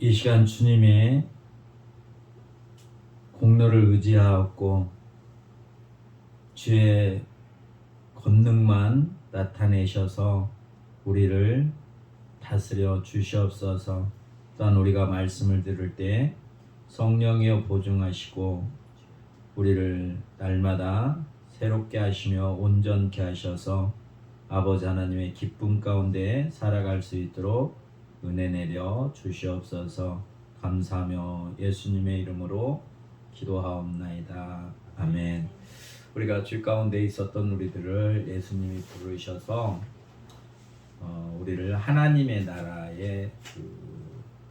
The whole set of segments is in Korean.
이 시간 주님의 공로를 의지하옵고 주의 권능만 나타내셔서 우리를 다스려 주시옵소서. 또한 우리가 말씀을 들을 때 성령이여 보증하시고 우리를 날마다 새롭게 하시며 온전케 하셔서 아버지 하나님의 기쁨 가운데 살아갈 수 있도록 은혜 내려 주시옵소서. 감사하며 예수님의 이름으로 기도하옵나이다. 아멘. 우리가 죄 가운데 있었던 우리들을 예수님이 부르셔서 우리를 하나님의 나라의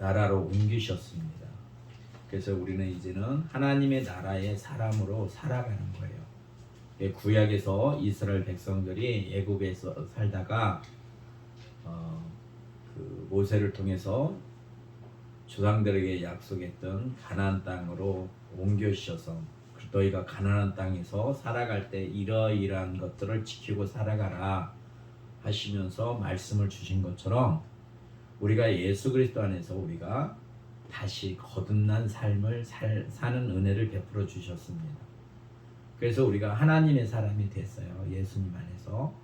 나라로 옮기셨습니다. 그래서 우리는 이제는 하나님의 나라의 사람으로 살아가는 거예요. 구약에서 이스라엘 백성들이 애굽에서 살다가 모세를 통해서 조상들에게 약속했던 가나안 땅으로 옮겨주셔서 너희가 가나안 땅에서 살아갈 때 이러이러한 것들을 지키고 살아가라 하시면서 말씀을 주신 것처럼 우리가 예수 그리스도 안에서 우리가 다시 거듭난 삶을 사는 은혜를 베풀어 주셨습니다. 그래서 우리가 하나님의 사람이 됐어요. 예수님 안에서.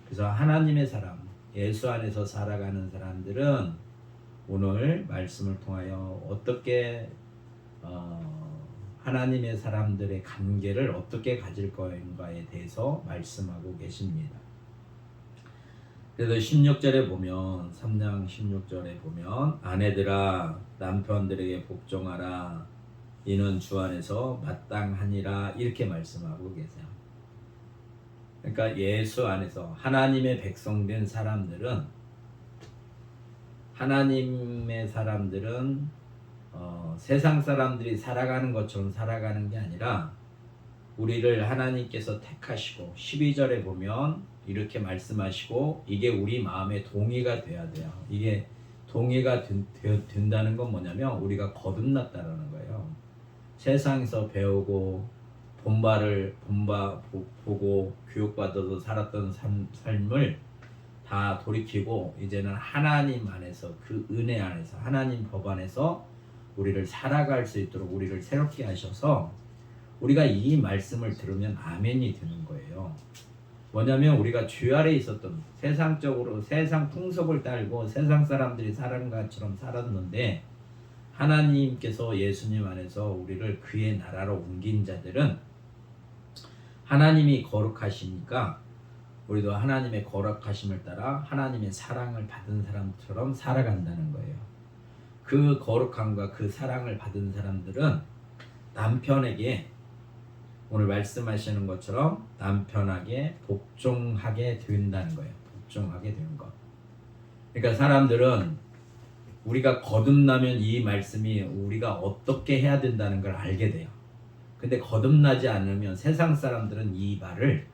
그래서 하나님의 사람, 예수 안에서 살아가는 사람들은 오늘 말씀을 통하여 어떻게 하나님의 사람들의 관계를 어떻게 가질 것인가에 대해서 말씀하고 계십니다. 그래서 16절에 보면 3장 16절에 보면 아내들아 남편들에게 복종하라 이는 주 안에서 마땅하니라 이렇게 말씀하고 계세요. 그러니까 예수 안에서 하나님의 백성된 사람들은 세상 사람들이 살아가는 것처럼 살아가는 게 아니라 우리를 하나님께서 택하시고 12절에 보면 이렇게 말씀하시고 이게 우리 마음에 동의가 돼야 돼요. 이게 동의가 된다는 건 뭐냐면 우리가 거듭났다라는 거예요. 세상에서 배우고 보고 교육받아서 살았던 삶을 다 돌이키고 이제는 하나님 안에서 그 은혜 안에서 하나님 법 안에서 우리를 살아갈 수 있도록 우리를 새롭게 하셔서 우리가 이 말씀을 들으면 아멘이 되는 거예요. 뭐냐면 우리가 죄 아래 있었던 세상적으로 세상 풍속을 따르고 세상 사람들이 살아가는 것처럼 살았는데 하나님께서 예수님 안에서 우리를 그의 나라로 옮긴 자들은 하나님이 거룩하시니까 우리도 하나님의 거룩하심을 따라 하나님의 사랑을 받은 사람처럼 살아간다는 거예요. 그 거룩함과 그 사랑을 받은 사람들은 남편에게 오늘 말씀하시는 것처럼 남편에게 복종하게 된다는 거예요. 복종하게 되는 것. 그러니까 사람들은 우리가 거듭나면 이 말씀이 우리가 어떻게 해야 된다는 걸 알게 돼요. 근데 거듭나지 않으면 세상 사람들은 이 말을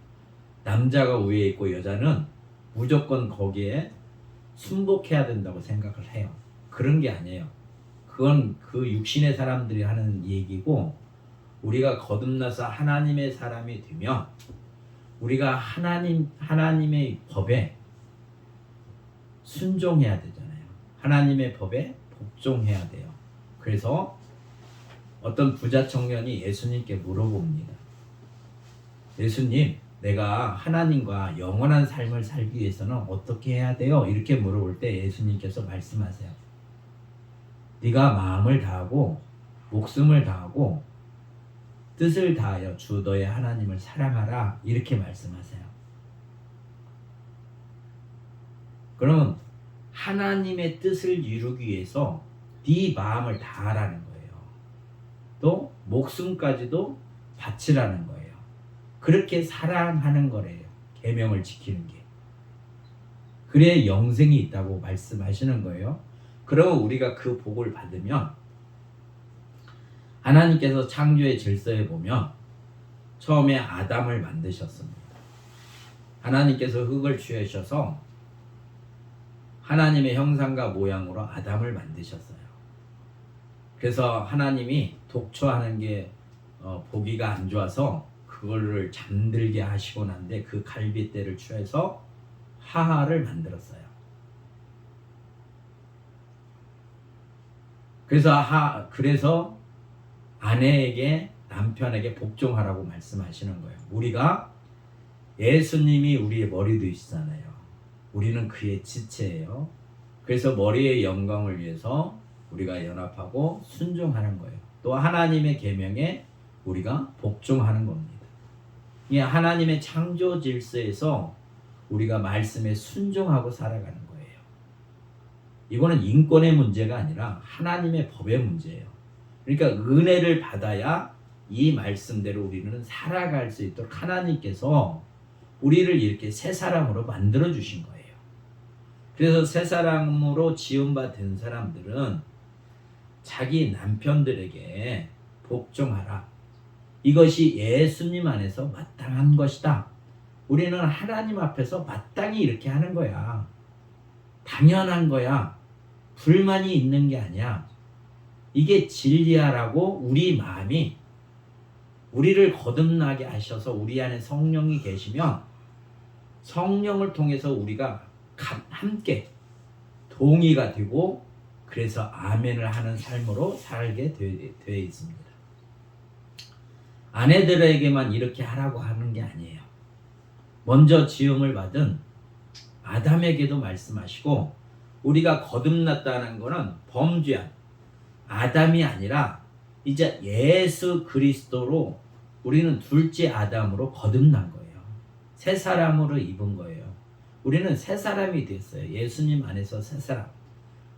남자가 위에 있고 여자는 무조건 거기에 순복해야 된다고 생각을 해요. 그런 게 아니에요. 그건 그 육신의 사람들이 하는 얘기고 우리가 거듭나서 하나님의 사람이 되면 우리가 하나님의 법에 순종해야 되잖아요. 하나님의 법에 복종해야 돼요. 그래서 어떤 부자 청년이 예수님께 물어봅니다. 예수님, 내가 하나님과 영원한 삶을 살기 위해서는 어떻게 해야 돼요? 이렇게 물어볼 때 예수님께서 말씀하세요. 네가 마음을 다하고 목숨을 다하고 뜻을 다하여 주 너의 하나님을 사랑하라 이렇게 말씀하세요. 그러면 하나님의 뜻을 이루기 위해서 네 마음을 다하라는 거예요. 또 목숨까지도 바치라는 거예요. 그렇게 사랑하는 거래요. 계명을 지키는 게. 그래야 영생이 있다고 말씀하시는 거예요. 그러면 우리가 그 복을 받으면 하나님께서 창조의 질서에 보면 처음에 아담을 만드셨습니다. 하나님께서 흙을 취하셔서 하나님의 형상과 모양으로 아담을 만드셨어요. 그래서 하나님이 독초하는 게 보기가 안 좋아서 그거를 잠들게 하시고 난데 그 갈빗대를 취해서 하하를 만들었어요. 그래서 아내에게 남편에게 복종하라고 말씀하시는 거예요. 우리가 예수님이 우리의 머리 되시잖아요. 우리는 그의 지체예요. 그래서 머리의 영광을 위해서 우리가 연합하고 순종하는 거예요. 또 하나님의 계명에 우리가 복종하는 겁니다. 이 하나님의 창조 질서에서 우리가 말씀에 순종하고 살아가는 거예요. 이거는 인권의 문제가 아니라 하나님의 법의 문제예요. 그러니까 은혜를 받아야 이 말씀대로 우리는 살아갈 수 있도록 하나님께서 우리를 이렇게 새 사람으로 만들어 주신 거예요. 그래서 새 사람으로 지음받은 사람들은 자기 남편들에게 복종하라. 이것이 예수님 안에서 마땅한 것이다. 우리는 하나님 앞에서 마땅히 이렇게 하는 거야. 당연한 거야. 불만이 있는 게 아니야. 이게 진리야라고 우리 마음이 우리를 거듭나게 하셔서 우리 안에 성령이 계시면 성령을 통해서 우리가 함께 동의가 되고 그래서 아멘을 하는 삶으로 살게 되어 있습니다. 아내들에게만 이렇게 하라고 하는 게 아니에요. 먼저 지음을 받은 아담에게도 말씀하시고 우리가 거듭났다는 것은 범죄한 아담이 아니라 이제 예수 그리스도로 우리는 둘째 아담으로 거듭난 거예요. 새 사람으로 입은 거예요. 우리는 새 사람이 됐어요. 예수님 안에서 새 사람.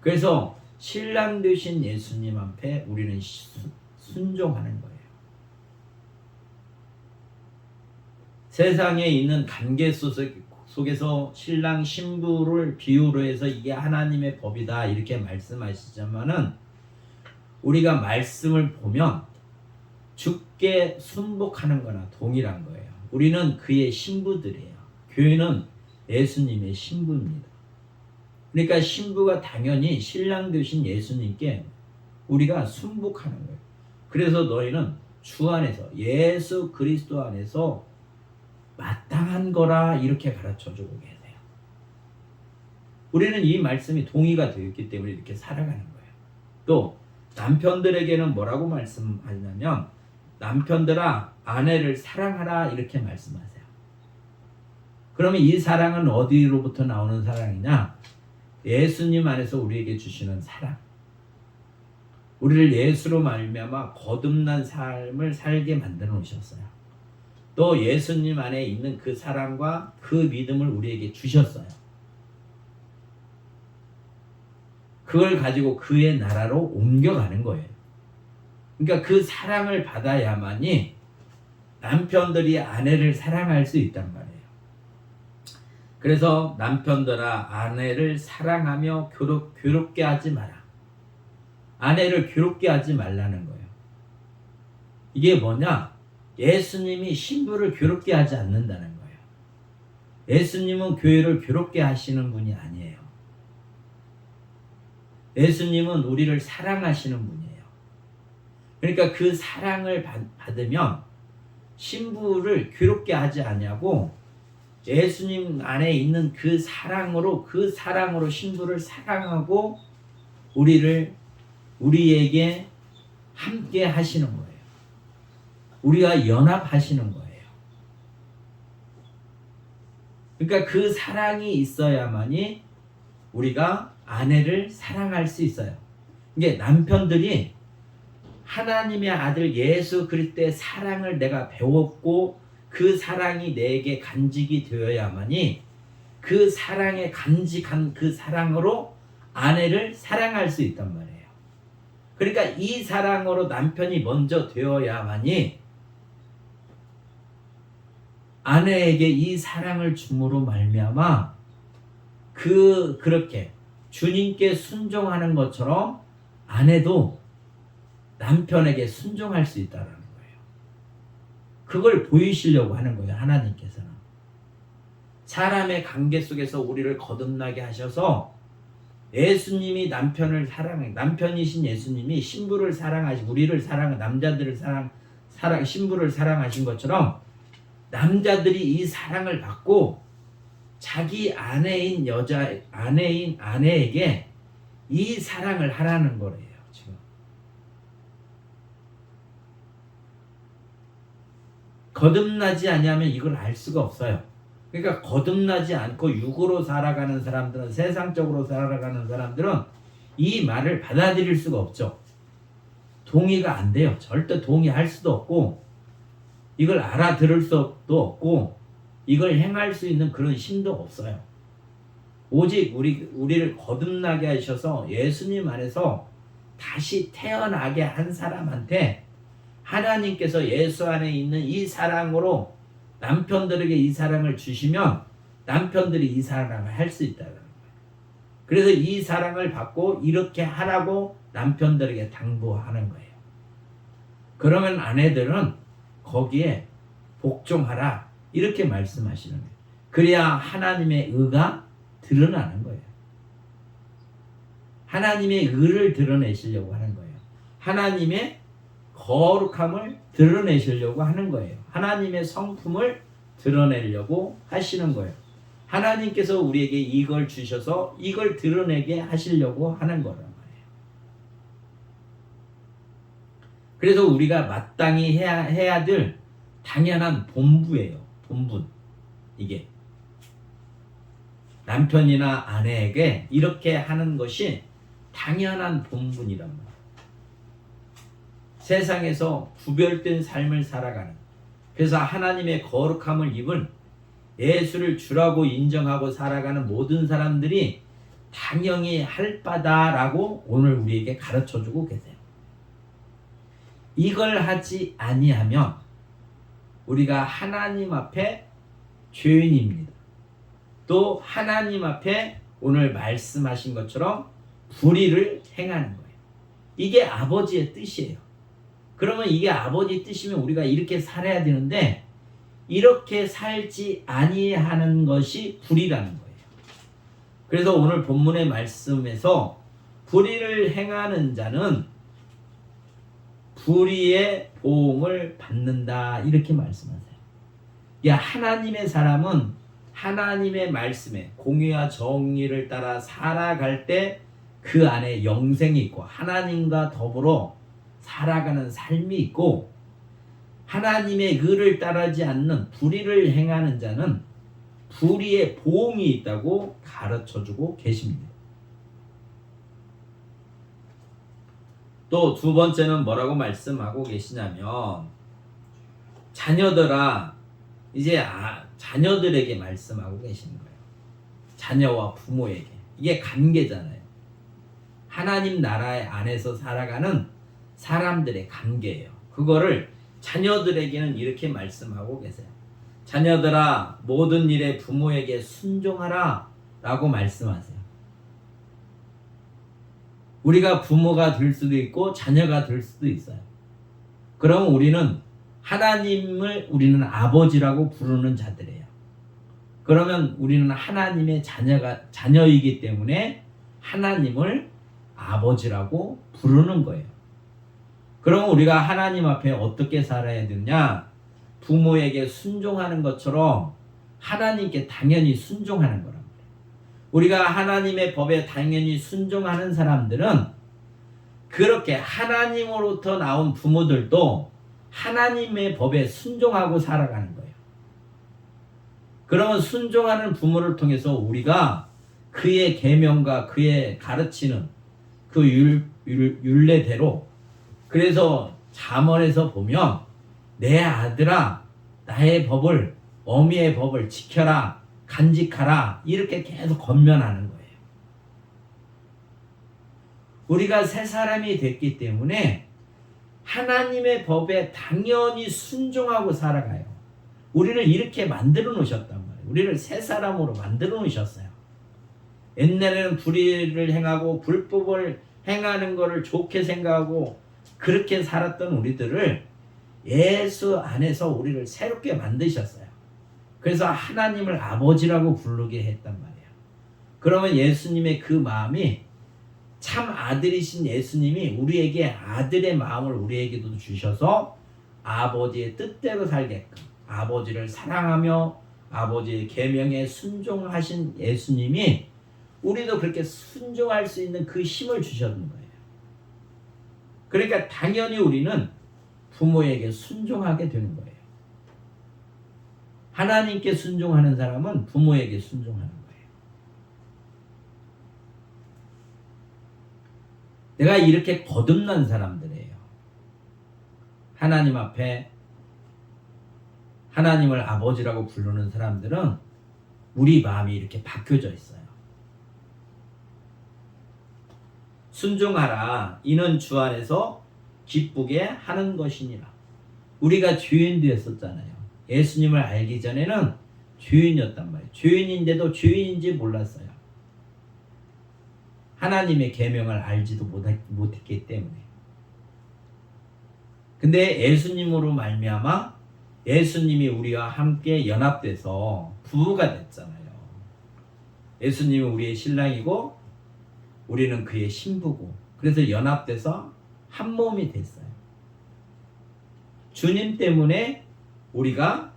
그래서 신랑 되신 예수님 앞에 우리는 순종하는 거예요. 세상에 있는 관계 속에서 신랑 신부를 비유로 해서 이게 하나님의 법이다 이렇게 말씀하시지만은 우리가 말씀을 보면 주께 순복하는 거나 동일한 거예요. 우리는 그의 신부들이에요. 교회는 예수님의 신부입니다. 그러니까 신부가 당연히 신랑 되신 예수님께 우리가 순복하는 거예요. 그래서 너희는 주 안에서 예수 그리스도 안에서 마땅한 거라 이렇게 가르쳐주고 계세요. 우리는 이 말씀이 동의가 되어 있기 때문에 이렇게 살아가는 거예요. 또 남편들에게는 뭐라고 말씀하냐면 남편들아 아내를 사랑하라 이렇게 말씀하세요. 그러면 이 사랑은 어디로부터 나오는 사랑이냐? 예수님 안에서 우리에게 주시는 사랑. 우리를 예수로 말미암아 거듭난 삶을 살게 만들어 놓으셨어요. 또 예수님 안에 있는 그 사랑과 그 믿음을 우리에게 주셨어요. 그걸 가지고 그의 나라로 옮겨가는 거예요. 그러니까 그 사랑을 받아야만이 남편들이 아내를 사랑할 수 있단 말이에요. 그래서 남편들아 아내를 사랑하며 괴롭게 하지 마라. 아내를 괴롭게 하지 말라는 거예요. 이게 뭐냐? 예수님이 신부를 괴롭게 하지 않는다는 거예요. 예수님은 교회를 괴롭게 하시는 분이 아니에요. 예수님은 우리를 사랑하시는 분이에요. 그러니까 그 사랑을 받으면 신부를 괴롭게 하지 않냐고 예수님 안에 있는 그 사랑으로 신부를 사랑하고 우리에게 함께 하시는 거예요. 우리가 연합하시는 거예요. 그러니까 그 사랑이 있어야만이 우리가 아내를 사랑할 수 있어요. 이게 남편들이 하나님의 아들 예수 그리스도의 사랑을 내가 배웠고 그 사랑이 내게 간직이 되어야만이 그 사랑에 간직한 그 사랑으로 아내를 사랑할 수 있단 말이에요. 그러니까 이 사랑으로 남편이 먼저 되어야만이 아내에게 이 사랑을 줌으로 말미암아 그렇게 주님께 순종하는 것처럼 아내도 남편에게 순종할 수 있다는 거예요. 그걸 보이시려고 하는 거예요. 하나님께서는 사람의 관계 속에서 우리를 거듭나게 하셔서 예수님이 남편을 남편이신 예수님이 신부를 사랑하시고 우리를 남자들을 신부를 사랑하신 것처럼 남자들이 이 사랑을 받고 자기 아내에게 이 사랑을 하라는 거예요. 지금 거듭나지 아니하면 이걸 알 수가 없어요. 그러니까 거듭나지 않고 육으로 살아가는 사람들은, 세상적으로 살아가는 사람들은 이 말을 받아들일 수가 없죠. 동의가 안 돼요. 절대 동의할 수도 없고, 이걸 알아들을 수도 없고, 이걸 행할 수 있는 그런 힘도 없어요. 오직 우리를 거듭나게 하셔서 예수님 안에서 다시 태어나게 한 사람한테 하나님께서 예수 안에 있는 이 사랑으로 남편들에게 이 사랑을 주시면 남편들이 이 사랑을 할 수 있다는 거예요. 그래서 이 사랑을 받고 이렇게 하라고 남편들에게 당부하는 거예요. 그러면 아내들은 거기에 복종하라 이렇게 말씀하시는 거예요. 그래야 하나님의 의가 드러나는 거예요. 하나님의 의를 드러내시려고 하는 거예요. 하나님의 거룩함을 드러내시려고 하는 거예요. 하나님의 성품을 드러내려고 하시는 거예요. 하나님께서 우리에게 이걸 주셔서 이걸 드러내게 하시려고 하는 거란 말이에요. 그래서 우리가 마땅히 해야 될 당연한 본분이에요. 본분. 이게 남편이나 아내에게 이렇게 하는 것이 당연한 본분이란 말이에요. 세상에서 구별된 삶을 살아가는, 그래서 하나님의 거룩함을 입은 예수를 주라고 인정하고 살아가는 모든 사람들이 당연히 할 바다라고 오늘 우리에게 가르쳐주고 계세요. 이걸 하지 아니하면 우리가 하나님 앞에 죄인입니다. 또 하나님 앞에 오늘 말씀하신 것처럼 불의를 행하는 거예요. 이게 아버지의 뜻이에요. 그러면 이게 아버지 뜻이면 우리가 이렇게 살아야 되는데 이렇게 살지 아니하는 것이 불의라는 거예요. 그래서 오늘 본문의 말씀에서 불의를 행하는 자는 불의의 보응을 받는다 이렇게 말씀하세요. 야, 하나님의 사람은 하나님의 말씀에 공의와 정의를 따라 살아갈 때 그 안에 영생이 있고 하나님과 더불어 살아가는 삶이 있고, 하나님의 의를 따르지 않는 불의를 행하는 자는 불의의 보응이 있다고 가르쳐주고 계십니다. 또 두 번째는 뭐라고 말씀하고 계시냐면, 자녀들아, 이제 자녀들에게 말씀하고 계시는 거예요. 자녀와 부모에게. 이게 관계잖아요. 하나님 나라 안에서 살아가는 사람들의 관계예요. 그거를 자녀들에게는 이렇게 말씀하고 계세요. 자녀들아, 모든 일에 부모에게 순종하라 라고 말씀하세요. 우리가 부모가 될 수도 있고 자녀가 될 수도 있어요. 그럼 우리는 하나님을 우리는 아버지라고 부르는 자들이에요. 그러면 우리는 하나님의 자녀이기 때문에 하나님을 아버지라고 부르는 거예요. 그럼 우리가 하나님 앞에 어떻게 살아야 되느냐? 부모에게 순종하는 것처럼 하나님께 당연히 순종하는 거란 말이에요. 우리가 하나님의 법에 당연히 순종하는 사람들은 그렇게 하나님으로부터 나온 부모들도 하나님의 법에 순종하고 살아가는 거예요. 그러면 순종하는 부모를 통해서 우리가 그의 계명과 그의 가르치는 그 율례대로, 그래서 잠언에서 보면 내 아들아 나의 법을, 어미의 법을 지켜라, 간직하라 이렇게 계속 권면하는 거예요. 우리가 새 사람이 됐기 때문에 하나님의 법에 당연히 순종하고 살아가요. 우리를 이렇게 만들어 놓으셨단 말이에요. 우리를 새 사람으로 만들어 놓으셨어요. 옛날에는 불의를 행하고 불법을 행하는 것을 좋게 생각하고 그렇게 살았던 우리들을 예수 안에서 우리를 새롭게 만드셨어요. 그래서 하나님을 아버지라고 부르게 했단 말이에요. 그러면 예수님의 그 마음이, 참 아들이신 예수님이 우리에게 아들의 마음을 우리에게도 주셔서 아버지의 뜻대로 살게끔, 아버지를 사랑하며 아버지의 계명에 순종하신 예수님이 우리도 그렇게 순종할 수 있는 그 힘을 주셨는 거예요. 그러니까 당연히 우리는 부모에게 순종하게 되는 거예요. 하나님께 순종하는 사람은 부모에게 순종하는 거예요. 내가 이렇게 거듭난 사람들이에요. 하나님 앞에 하나님을 아버지라고 부르는 사람들은 우리 마음이 이렇게 바뀌어져 있어요. 순종하라. 이는 주 안에서 기쁘게 하는 것이니라. 우리가 죄인 되었었잖아요. 예수님을 알기 전에는 죄인이었단 말이에요. 죄인인데도 죄인인지 몰랐어요. 하나님의 계명을 알지도 못했기 때문에. 근데 예수님으로 말미암아 예수님이 우리와 함께 연합돼서 부부가 됐잖아요. 예수님은 우리의 신랑이고 우리는 그의 신부고, 그래서 연합돼서 한 몸이 됐어요. 주님 때문에 우리가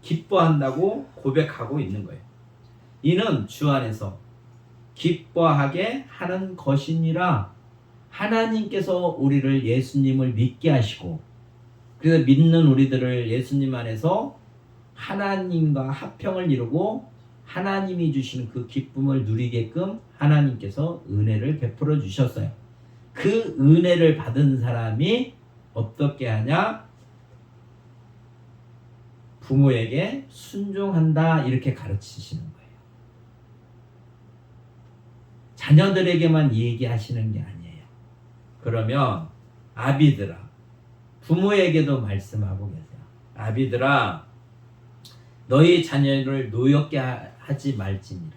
기뻐한다고 고백하고 있는 거예요. 이는 주 안에서 기뻐하게 하는 것이니라. 하나님께서 우리를 예수님을 믿게 하시고, 그래서 믿는 우리들을 예수님 안에서 하나님과 합평을 이루고 하나님이 주신 그 기쁨을 누리게끔 하나님께서 은혜를 베풀어 주셨어요. 그 은혜를 받은 사람이 어떻게 하냐? 부모에게 순종한다, 이렇게 가르치시는 거예요. 자녀들에게만 얘기하시는 게 아니에요. 그러면 아비들아, 부모에게도 말씀하고 계세요. 아비들아, 너희 자녀를 노엽게 하지 말지니라.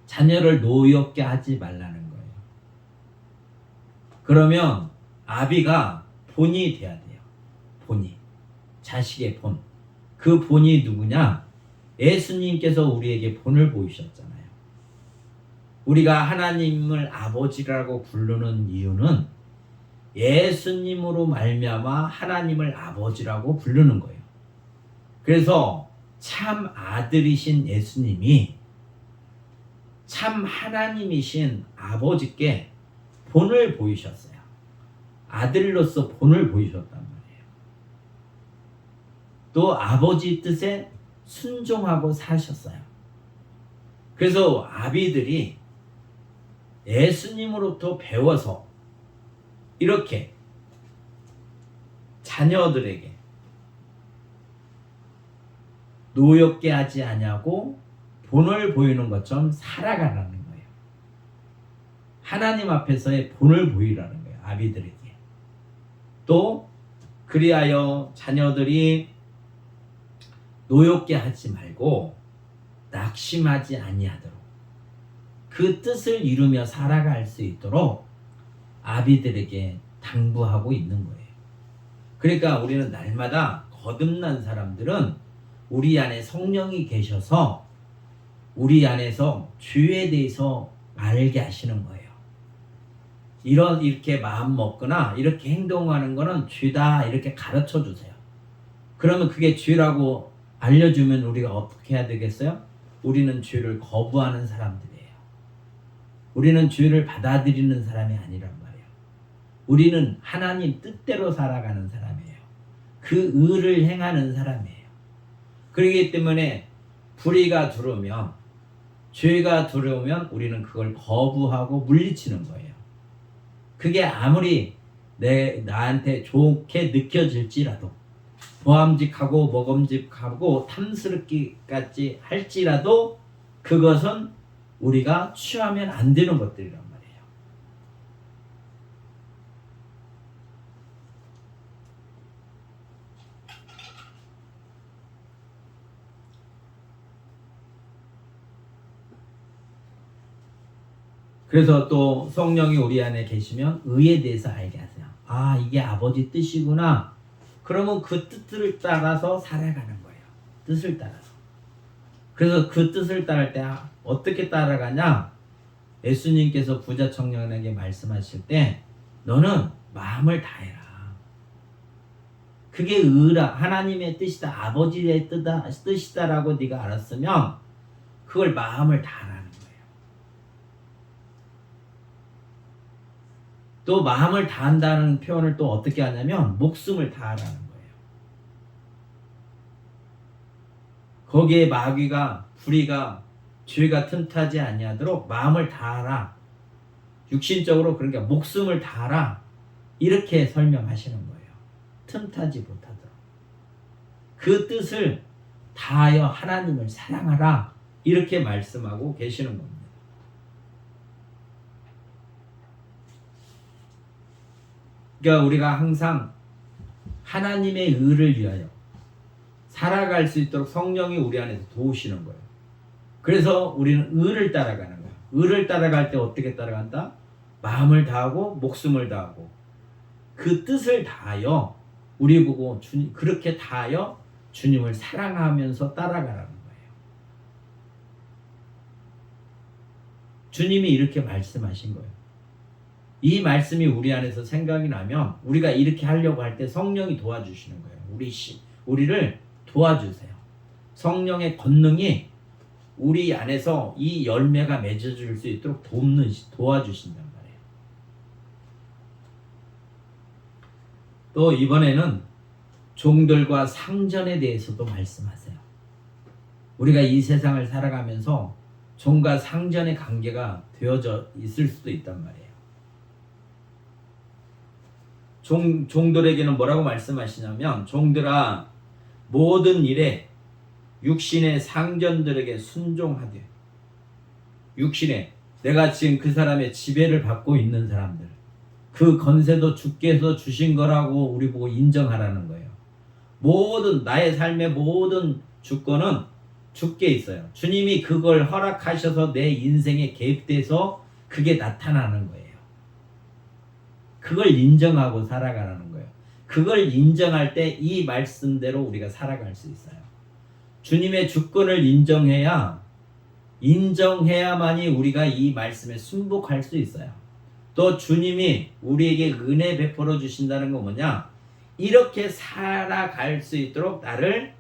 자녀를 노엽게 하지 말라는 거예요. 그러면 아비가 본이 돼야 돼요. 본이. 자식의 본. 그 본이 누구냐? 예수님께서 우리에게 본을 보이셨잖아요. 우리가 하나님을 아버지라고 부르는 이유는 예수님으로 말미암아 하나님을 아버지라고 부르는 거예요. 그래서 참 아들이신 예수님이 참 하나님이신 아버지께 본을 보이셨어요. 아들로서 본을 보이셨단 말이에요. 또 아버지 뜻에 순종하고 사셨어요. 그래서 아비들이 예수님으로부터 배워서 이렇게 자녀들에게 노엽게 하지 아니하고 본을 보이는 것처럼 살아가라는 거예요. 하나님 앞에서의 본을 보이라는 거예요. 아비들에게. 또 그리하여 자녀들이 노엽게 하지 말고 낙심하지 아니하도록 그 뜻을 이루며 살아갈 수 있도록 아비들에게 당부하고 있는 거예요. 그러니까 우리는 날마다 거듭난 사람들은 우리 안에 성령이 계셔서 우리 안에서 주에 대해서 알게 하시는 거예요. 이렇게 마음 먹거나 이렇게 행동하는 거는 죄다, 이렇게 가르쳐 주세요. 그러면 그게 죄라고 알려주면 우리가 어떻게 해야 되겠어요? 우리는 죄를 거부하는 사람들이에요. 우리는 죄를 받아들이는 사람이 아니란 말이에요. 우리는 하나님 뜻대로 살아가는 사람이에요. 그 의를 행하는 사람이에요. 그렇기 때문에 불의가 들어오면, 죄가 들어오면 우리는 그걸 거부하고 물리치는 거예요. 그게 아무리 나한테 좋게 느껴질지라도, 보암직하고 먹음직하고 탐스럽기까지 할지라도 그것은 우리가 취하면 안 되는 것들이란 말이에요. 그래서 또 성령이 우리 안에 계시면 의에 대해서 알게 하세요. 아, 이게 아버지 뜻이구나. 그러면 그 뜻을 따라서 살아가는 거예요. 뜻을 따라서. 그래서 그 뜻을 따를 때 어떻게 따라가냐? 예수님께서 부자 청년에게 말씀하실 때 너는 마음을 다해라. 그게 의라, 하나님의 뜻이다, 아버지의 뜻이다라고 네가 알았으면 그걸 마음을 다하라는 거예요. 또 마음을 다한다는 표현을 또 어떻게 하냐면 목숨을 다하라는 거예요. 거기에 마귀가 불의가 죄가 틈타지 아니하도록 마음을 다하라. 육신적으로 그러니까 목숨을 다하라. 이렇게 설명하시는 거예요. 틈타지 못하도록. 그 뜻을 다하여 하나님을 사랑하라. 이렇게 말씀하고 계시는 겁니다. 그러니까 우리가 항상 하나님의 의를 위하여 살아갈 수 있도록 성령이 우리 안에서 도우시는 거예요. 그래서 우리는 의를 따라가는 거예요. 의를 따라갈 때 어떻게 따라간다? 마음을 다하고 목숨을 다하고 그 뜻을 다하여 우리 보고 그렇게 다하여 주님을 사랑하면서 따라가라는 거예요. 주님이 이렇게 말씀하신 거예요. 이 말씀이 우리 안에서 생각이 나면 우리가 이렇게 하려고 할 때 성령이 도와주시는 거예요. 우리를 도와주세요. 성령의 권능이 우리 안에서 이 열매가 맺어질 수 있도록 도와주신단 말이에요. 또 이번에는 종들과 상전에 대해서도 말씀하세요. 우리가 이 세상을 살아가면서 종과 상전의 관계가 되어져 있을 수도 있단 말이에요. 종들에게는 뭐라고 말씀하시냐면 종들아 모든 일에 육신의 상전들에게 순종하되 육신에 내가 지금 그 사람의 지배를 받고 있는 사람들 그 건세도 주께서 주신 거라고 우리 보고 인정하라는 거예요. 모든 나의 삶의 모든 주권은 주께 있어요. 주님이 그걸 허락하셔서 내 인생에 개입돼서 그게 나타나는 거예요. 그걸 인정하고 살아가라는 거예요. 그걸 인정할 때 이 말씀대로 우리가 살아갈 수 있어요. 주님의 주권을 인정해야만이 우리가 이 말씀에 순복할 수 있어요. 또 주님이 우리에게 은혜 베풀어 주신다는 건 뭐냐? 이렇게 살아갈 수 있도록 나를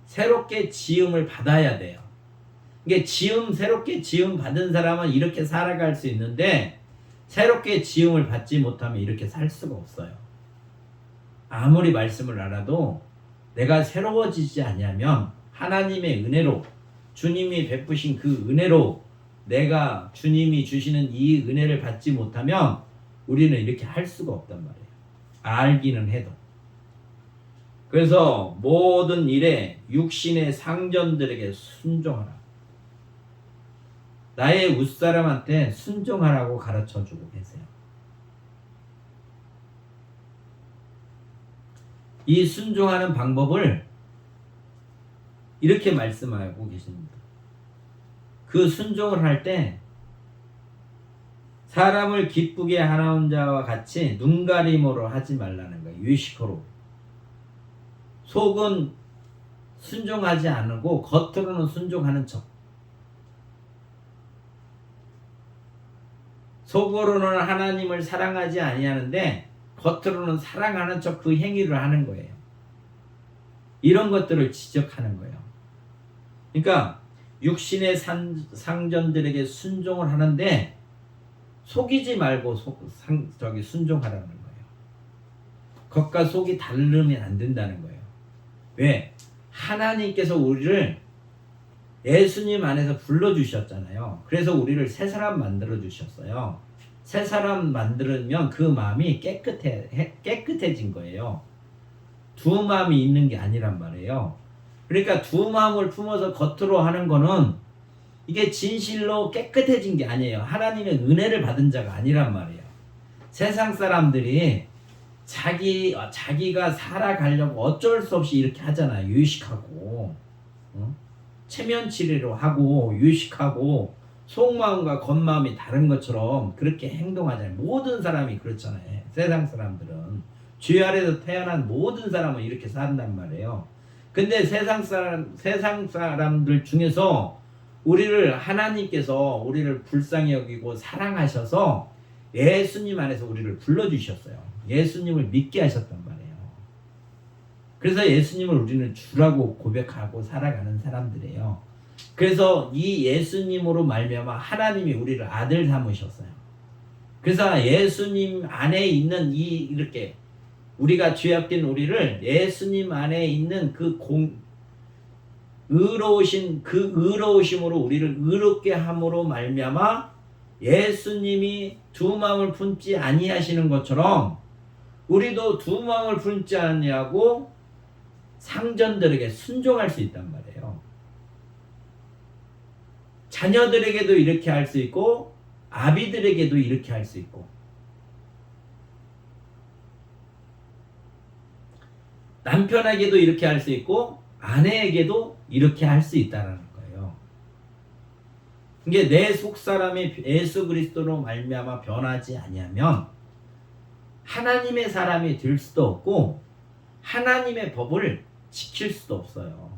새롭게 지음을 받아야 돼요. 이게 새롭게 지음 받은 사람은 이렇게 살아갈 수 있는데 새롭게 지음을 받지 못하면 이렇게 살 수가 없어요. 아무리 말씀을 알아도 내가 새로워지지 않으면 하나님의 은혜로 주님이 베푸신 그 은혜로 내가 주님이 주시는 이 은혜를 받지 못하면 우리는 이렇게 할 수가 없단 말이에요. 알기는 해도. 그래서 모든 일에 육신의 상전들에게 순종하라. 나의 윗사람한테 순종하라고 가르쳐주고 계세요. 이 순종하는 방법을 이렇게 말씀하고 계십니다. 그 순종을 할 때 사람을 기쁘게 하는 자와 같이 눈가림으로 하지 말라는 거예요. 유시코로. 속은 순종하지 않고 겉으로는 순종하는 척. 속으로는 하나님을 사랑하지 아니하는데 겉으로는 사랑하는 척 그 행위를 하는 거예요. 이런 것들을 지적하는 거예요. 그러니까 육신의 상전들에게 순종을 하는데 속이지 말고 순종하라는 거예요. 겉과 속이 다르면 안 된다는 거예요. 왜? 하나님께서 우리를 예수님 안에서 불러주셨잖아요. 그래서 우리를 새 사람 만들어주셨어요. 새 사람 만들면 그 마음이 깨끗해진 거예요. 두 마음이 있는 게 아니란 말이에요. 그러니까 두 마음을 품어서 겉으로 하는 거는 이게 진실로 깨끗해진 게 아니에요. 하나님의 은혜를 받은 자가 아니란 말이에요. 세상 사람들이 자기가 살아가려고 어쩔 수 없이 이렇게 하잖아요. 유식하고 체면 치레로 하고 유식하고 속마음과 겉마음이 다른 것처럼 그렇게 행동하잖아요. 모든 사람이 그렇잖아요. 세상 사람들은 죄 아래서 태어난 모든 사람은 이렇게 산단 말이에요. 근데 세상 사람들 중에서 하나님께서 우리를 불쌍히 여기고 사랑하셔서 예수님 안에서 우리를 불러주셨어요. 예수님을 믿게 하셨단 말이에요. 그래서 예수님을 우리는 주라고 고백하고 살아가는 사람들이에요. 그래서 이 예수님으로 말미암아 하나님이 우리를 아들 삼으셨어요. 그래서 예수님 안에 있는 이렇게 우리가 죄악된 우리를 예수님 안에 있는 의로우신 그 의로우심으로 우리를 의롭게 함으로 말미암아 예수님이 두 마음을 품지 아니하시는 것처럼 우리도 두 마음을 품지 아니하고 상전들에게 순종할 수 있단 말이에요. 자녀들에게도 이렇게 할 수 있고 아비들에게도 이렇게 할 수 있고 남편에게도 이렇게 할 수 있고 아내에게도 이렇게 할 수 있다는 거예요. 이게 내 속사람이 예수 그리스도로 말미암아 변하지 아니하면 하나님의 사람이 될 수도 없고 하나님의 법을 지킬 수도 없어요.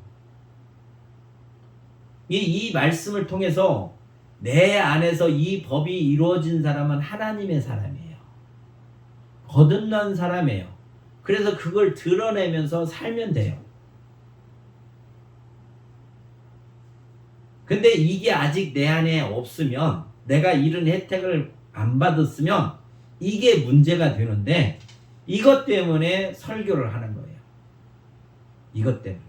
이 말씀을 통해서 내 안에서 이 법이 이루어진 사람은 하나님의 사람이에요. 거듭난 사람이에요. 그래서 그걸 드러내면서 살면 돼요. 근데 이게 아직 내 안에 없으면, 내가 이런 혜택을 안 받았으면 이게 문제가 되는데, 이것 때문에 설교를 하는 거예요. 이것 때문에.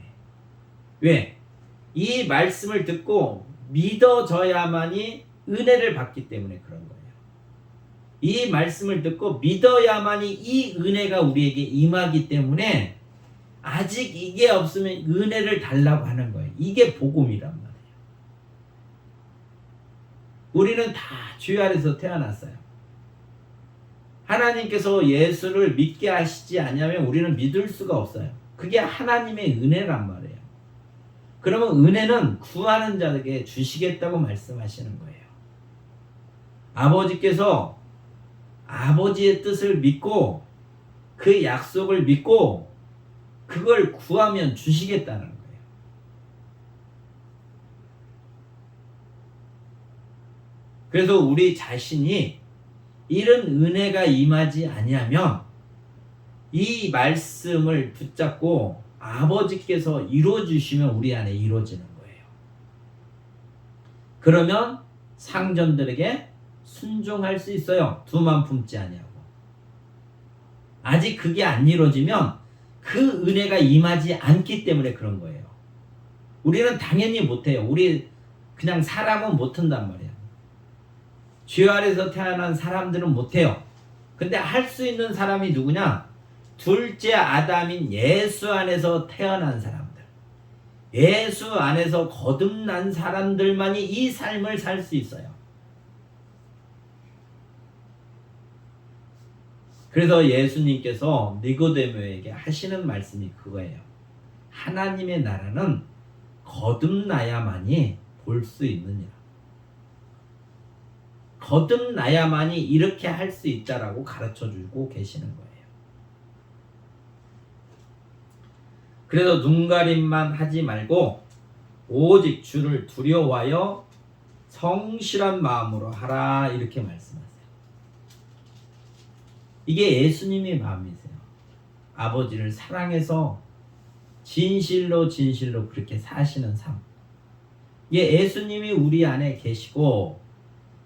왜? 이 말씀을 듣고 믿어져야만이 은혜를 받기 때문에 그런 거예요. 이 말씀을 듣고 믿어야만이 이 은혜가 우리에게 임하기 때문에 아직 이게 없으면 은혜를 달라고 하는 거예요. 이게 복음이란 말이에요. 우리는 다 주 아래서 태어났어요. 하나님께서 예수를 믿게 하시지 않으면 우리는 믿을 수가 없어요. 그게 하나님의 은혜란 말이에요. 그러면 은혜는 구하는 자에게 주시겠다고 말씀하시는 거예요. 아버지께서 아버지의 뜻을 믿고 그 약속을 믿고 그걸 구하면 주시겠다는 거예요. 그래서 우리 자신이 이런 은혜가 임하지 아니하면 이 말씀을 붙잡고 아버지께서 이루어주시면 우리 안에 이루어지는 거예요. 그러면 상전들에게 순종할 수 있어요. 두 마음 품지 아니하고. 아직 그게 안 이루어지면 그 은혜가 임하지 않기 때문에 그런 거예요. 우리는 당연히 못해요. 우리 그냥 사람은 못한단 말이에요. 죄 아래서 태어난 사람들은 못해요. 근데 할 수 있는 사람이 누구냐? 둘째 아담인 예수 안에서 태어난 사람들, 예수 안에서 거듭난 사람들만이 이 삶을 살 수 있어요. 그래서 예수님께서 니고데모에게 하시는 말씀이 그거예요. 하나님의 나라는 거듭나야만이 볼 수 있느니라. 거듭나야만이 이렇게 할 수 있다라고 가르쳐주고 계시는 거예요. 그래서 눈가림만 하지 말고 오직 주를 두려워하여 성실한 마음으로 하라, 이렇게 말씀하세요. 이게 예수님의 마음이세요. 아버지를 사랑해서 진실로 그렇게 사시는 삶. 이게 예수님이 우리 안에 계시고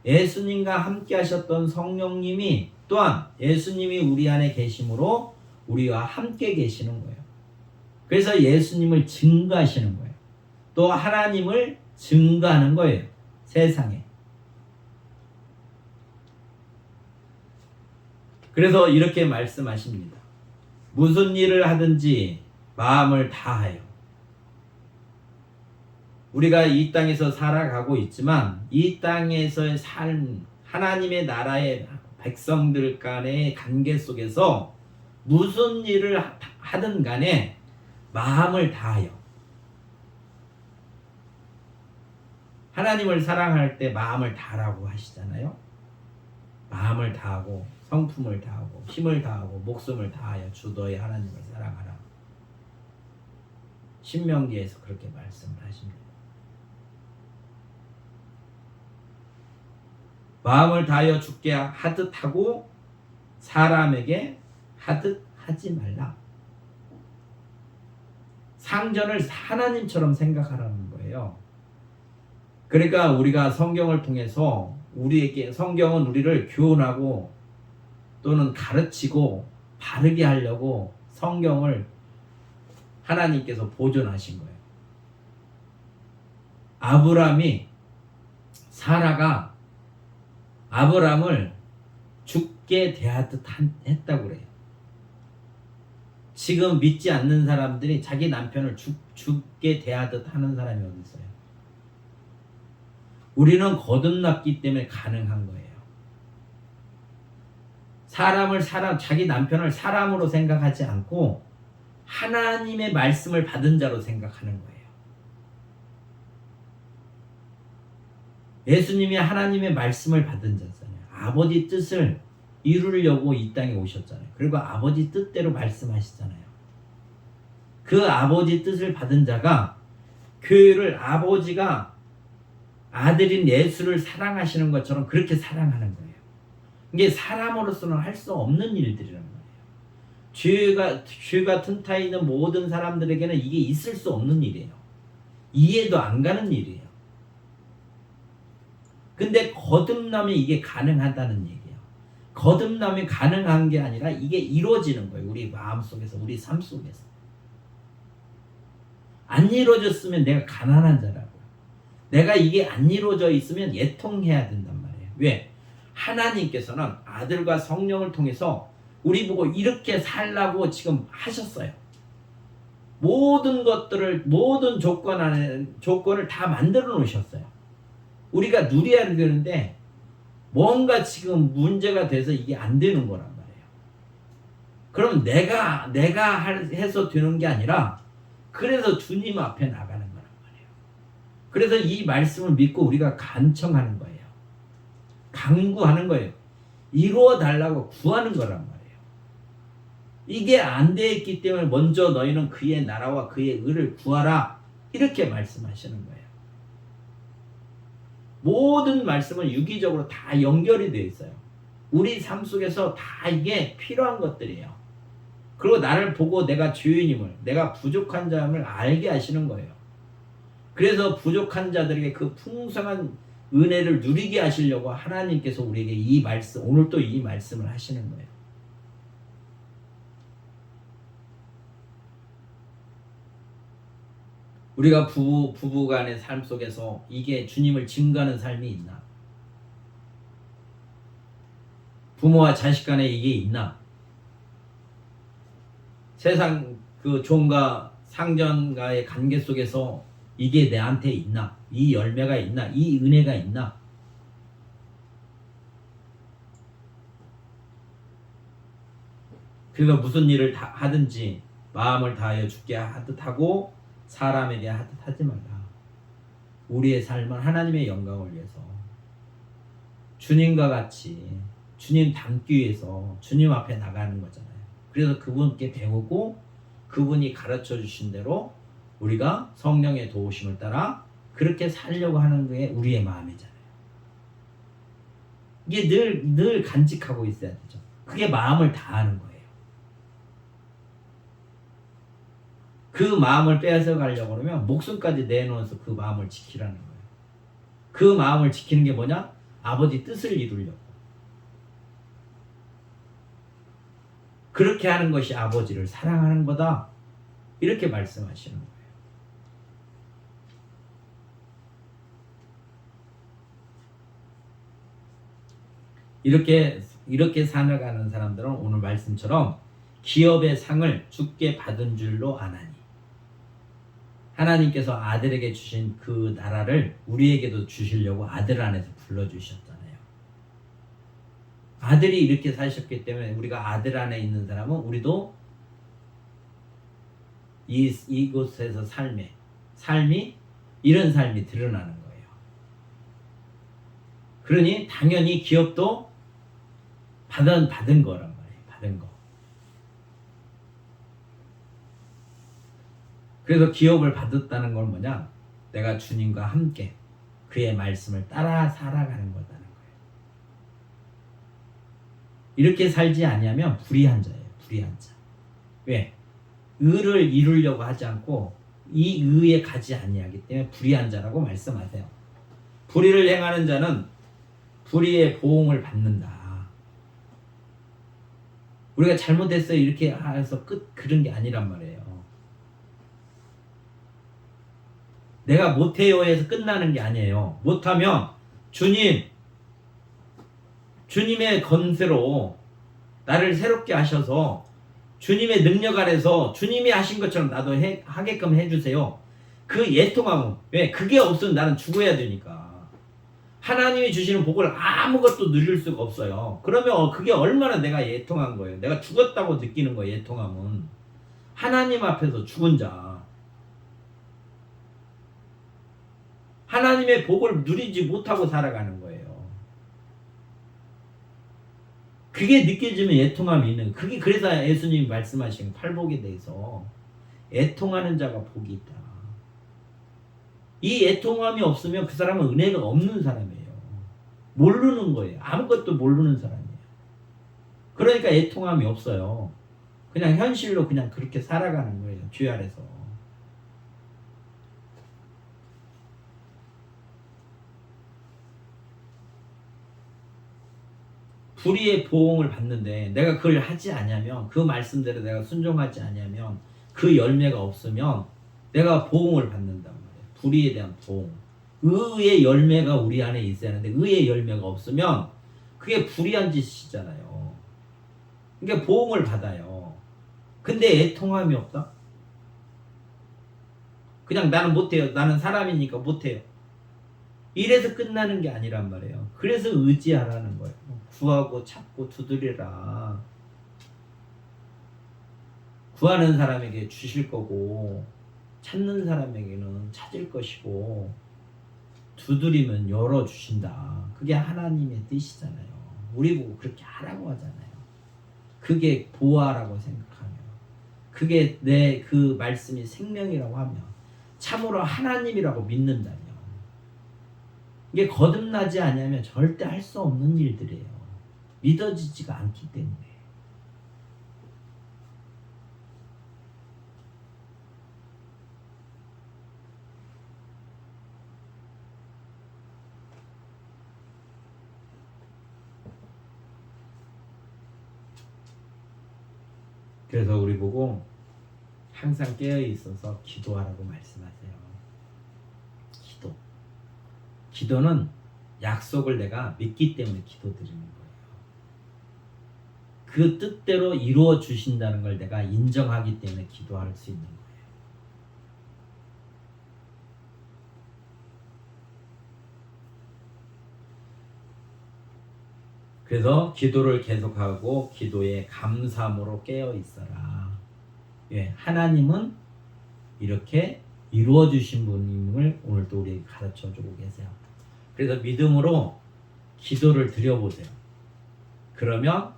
예수님과 함께 하셨던 성령님이 또한 예수님이 우리 안에 계심으로 우리와 함께 계시는 거예요. 그래서 예수님을 증거하시는 거예요. 또 하나님을 증거하는 거예요. 세상에. 그래서 이렇게 말씀하십니다. 무슨 일을 하든지 마음을 다하여. 우리가 이 땅에서 살아가고 있지만 이 땅에서의 삶, 하나님의 나라의 백성들 간의 관계 속에서 무슨 일을 하든 간에 마음을 다하여. 하나님을 사랑할 때 마음을 다하라고 하시잖아요. 마음을 다하고 성품을 다하고 힘을 다하고 목숨을 다하여 주 너의 하나님을 사랑하라. 신명기에서 그렇게 말씀을 하십니다. 마음을 다하여 주께 하듯 하고 사람에게 하듯 하지 말라. 상전을 하나님처럼 생각하라는 거예요. 그러니까 우리가 성경을 통해서 우리에게, 성경은 우리를 교훈하고 또는 가르치고 바르게 하려고 성경을 하나님께서 보존하신 거예요. 사라가 아브람을 죽게 대하듯 했다고 그래요. 지금 믿지 않는 사람들이 자기 남편을 죽게 대하듯 하는 사람이 어디 있어요? 우리는 거듭났기 때문에 가능한 거예요. 자기 남편을 사람으로 생각하지 않고 하나님의 말씀을 받은 자로 생각하는 거예요. 예수님이 하나님의 말씀을 받은 자잖아요. 아버지 뜻을 이루려고 이 땅에 오셨잖아요. 그리고 아버지 뜻대로 말씀하시잖아요. 그 아버지 뜻을 받은 자가 교회를 아버지가 아들인 예수를 사랑하시는 것처럼 그렇게 사랑하는 거예요. 이게 사람으로서는 할 수 없는 일들이란 말이에요. 죄가 틈타 있는 모든 사람들에게는 이게 있을 수 없는 일이에요. 이해도 안 가는 일이에요. 근데 거듭나면 이게 가능하다는 얘기예요. 거듭나면 가능한 게 아니라 이게 이루어지는 거예요. 우리 마음속에서, 우리 삶 속에서. 안 이루어졌으면 내가 가난한 자라고요. 내가 이게 안 이루어져 있으면 애통해야 된단 말이에요. 왜? 하나님께서는 아들과 성령을 통해서 우리 보고 이렇게 살라고 지금 하셨어요. 모든 것들을, 모든 조건을 다 만들어 놓으셨어요. 우리가 누려야 되는데 뭔가 지금 문제가 돼서 이게 안 되는 거란 말이에요. 그럼 내가 해서 되는 게 아니라 그래서 주님 앞에 나가는 거란 말이에요. 그래서 이 말씀을 믿고 우리가 간청하는 거예요. 간구하는 거예요. 이루어 달라고 구하는 거란 말이에요. 이게 안 돼 있기 때문에 먼저 너희는 그의 나라와 그의 의를 구하라, 이렇게 말씀하시는 거예요. 모든 말씀은 유기적으로 다 연결이 되어 있어요. 우리 삶 속에서 다 이게 필요한 것들이에요. 그리고 나를 보고 내가 죄인임을, 내가 부족한 자임을 알게 하시는 거예요. 그래서 부족한 자들에게 그 풍성한 은혜를 누리게 하시려고 하나님께서 우리에게 이 말씀, 오늘 또 이 말씀을 하시는 거예요. 우리가 부부간의 삶 속에서 이게 주님을 증거하는 삶이 있나? 부모와 자식 간에 이게 있나? 세상 그 종과 상전과의 관계 속에서 이게 내한테 있나? 이 열매가 있나? 이 은혜가 있나? 그래서 무슨 일을 하든지 마음을 다하여 주께 하듯 하고 사람에게 하듯 하지 말라. 우리의 삶은 하나님의 영광을 위해서, 주님과 같이 주님 닮기 위해서 주님 앞에 나가는 거잖아요. 그래서 그분께 배우고 그분이 가르쳐 주신 대로 우리가 성령의 도우심을 따라 그렇게 살려고 하는 게 우리의 마음이잖아요. 이게 늘 간직하고 있어야 되죠. 그게 마음을 다하는 거예요. 그 마음을 빼앗아 가려고 그러면 목숨까지 내놓아서 그 마음을 지키라는 거예요. 그 마음을 지키는 게 뭐냐? 아버지 뜻을 이루려고. 그렇게 하는 것이 아버지를 사랑하는 거다, 이렇게 말씀하시는 거예요. 이렇게 살아가는 사람들은 오늘 말씀처럼 기업의 상을 주께 받은 줄로 아나니, 하나님께서 아들에게 주신 그 나라를 우리에게도 주시려고 아들 안에서 불러주셨잖아요. 아들이 이렇게 사셨기 때문에 우리가 아들 안에 있는 사람은 우리도 이곳에서 삶이 이런 삶이 드러나는 거예요. 그러니 당연히 기업도 받은 거란 말이에요. 받은 거. 그래서 기업을 받았다는 건 뭐냐? 내가 주님과 함께 그의 말씀을 따라 살아가는 거다는 거예요. 이렇게 살지 아니하면 불의한 자예요. 불의한 자. 왜? 의를 이루려고 하지 않고 이 의에 가지 아니하기 때문에 불의한 자라고 말씀하세요. 불의를 행하는 자는 불의의 보응을 받는다. 우리가 잘못했어요 이렇게 해서 그런 게 아니란 말이에요. 내가 못해요 해서 끝나는 게 아니에요. 못하면 주님의 건세로 나를 새롭게 하셔서 주님의 능력 아래서 주님이 하신 것처럼 나도 하게끔 해주세요. 그 애통함은 왜? 그게 없으면 나는 죽어야 되니까. 하나님이 주시는 복을 아무것도 누릴 수가 없어요. 그러면 그게 얼마나 내가 애통한 거예요. 내가 죽었다고 느끼는 거예요. 애통함은 하나님 앞에서 죽은 자, 하나님의 복을 누리지 못하고 살아가는 거예요. 그게 느껴지면 애통함이 있는. 그게 그래서 예수님이 말씀하신 팔복에 대해서 애통하는 자가 복이 있다. 이 애통함이 없으면 그 사람은 은혜가 없는 사람이에요. 모르는 거예요. 아무것도 모르는 사람이에요. 그러니까 애통함이 없어요. 그냥 현실로 그냥 그렇게 살아가는 거예요. 주의 아래서. 불의의 보응을 받는데 내가 그걸 하지 않으면, 그 말씀대로 내가 순종하지 않으면, 그 열매가 없으면 내가 보응을 받는단 말이에요. 불의에 대한 보응. 의의 열매가 우리 안에 있어야 하는데 의의 열매가 없으면 그게 불의한 짓이잖아요. 그러니까 보응을 받아요. 근데 애통함이 없다? 그냥 나는 못해요. 나는 사람이니까 못해요. 이래서 끝나는 게 아니란 말이에요. 그래서 의지하라는 거예요. 구하고 찾고 두드리라. 구하는 사람에게 주실 거고 찾는 사람에게는 찾을 것이고 두드리면 열어주신다. 그게 하나님의 뜻이잖아요. 우리 보고 그렇게 하라고 하잖아요. 그게 보아라고 생각하면, 그게 내 그 말씀이 생명이라고 하면, 참으로 하나님이라고 믿는다면, 이게 거듭나지 않으면 절대 할 수 없는 일들이에요. 믿어지지가 않기 때문에. 그래서 우리 보고 항상 깨어 있어서 기도하라고 말씀하세요. 기도는 약속을 내가 믿기 때문에 기도드리는 거예요. 그 뜻대로 이루어 주신다는 걸 내가 인정하기 때문에 기도할 수 있는 거예요. 그래서 기도를 계속하고 기도에 감사함으로 깨어 있어라. 예, 하나님은 이렇게 이루어 주신 분임을 오늘도 우리 가르쳐 주고 계세요. 그래서 믿음으로 기도를 드려보세요. 그러면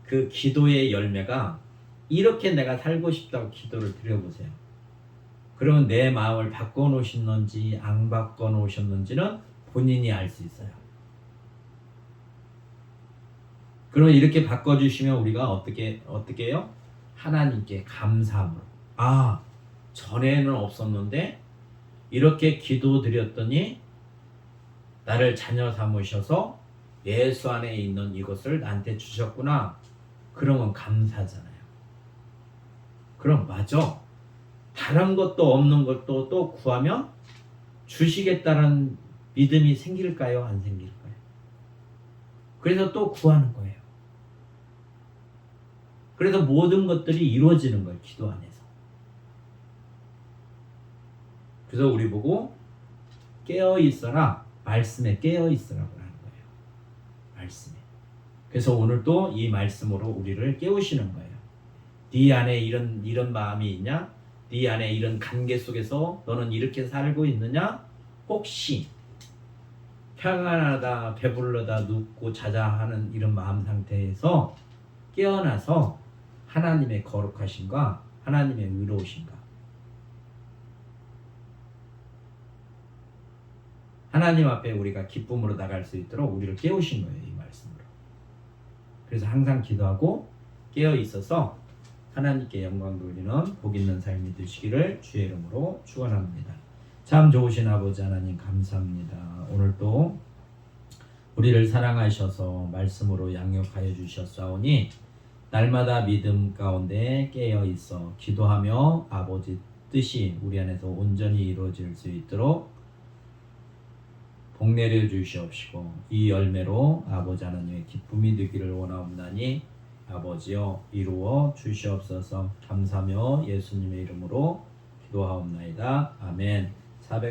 그 기도의 열매가, 이렇게 내가 살고 싶다고 기도를 드려보세요. 그러면 내 마음을 바꿔놓으셨는지 안 바꿔놓으셨는지는 본인이 알 수 있어요. 그러면 이렇게 바꿔주시면 우리가 어떻게 해요? 하나님께 감사함으로. 아, 전에는 없었는데 이렇게 기도 드렸더니 나를 자녀 삼으셔서 예수 안에 있는 이것을 나한테 주셨구나. 그러면 감사잖아요. 그럼 맞아. 다른 것도 없는 것도 또 구하면 주시겠다는 믿음이 생길까요? 안 생길까요? 그래서 또 구하는 거예요. 그래서 모든 것들이 이루어지는 거예요. 기도 안에서. 그래서 우리 보고 깨어 있어라. 말씀에 깨어 있으라고 하는 거예요. 말씀에. 그래서 오늘 또 이 말씀으로 우리를 깨우시는 거예요. 네 안에 이런 마음이 있냐? 네 안에 이런 관계 속에서 너는 이렇게 살고 있느냐? 혹시 평안하다, 배부르다, 눕고 자자 하는 이런 마음 상태에서 깨어나서 하나님의 거룩하심과 하나님의 의로우심과 하나님 앞에 우리가 기쁨으로 나갈 수 있도록 우리를 깨우신 거예요. 이 말씀으로. 그래서 항상 기도하고 깨어 있어서 하나님께 영광 돌리는 복 있는 삶이 되시기를 주의 이름으로 축원합니다. 참 좋으신 아버지 하나님 감사합니다. 오늘도 우리를 사랑하셔서 말씀으로 양육하여 주셨사오니 날마다 믿음 가운데 깨어 있어 기도하며 아버지 뜻이 우리 안에서 온전히 이루어질 수 있도록 복 내려 주시옵시고 이 열매로 아버지 하나님의 기쁨이 되기를 원하옵나니 아버지여 이루어 주시옵소서. 감사하며 예수님의 이름으로 기도하옵나이다. 아멘.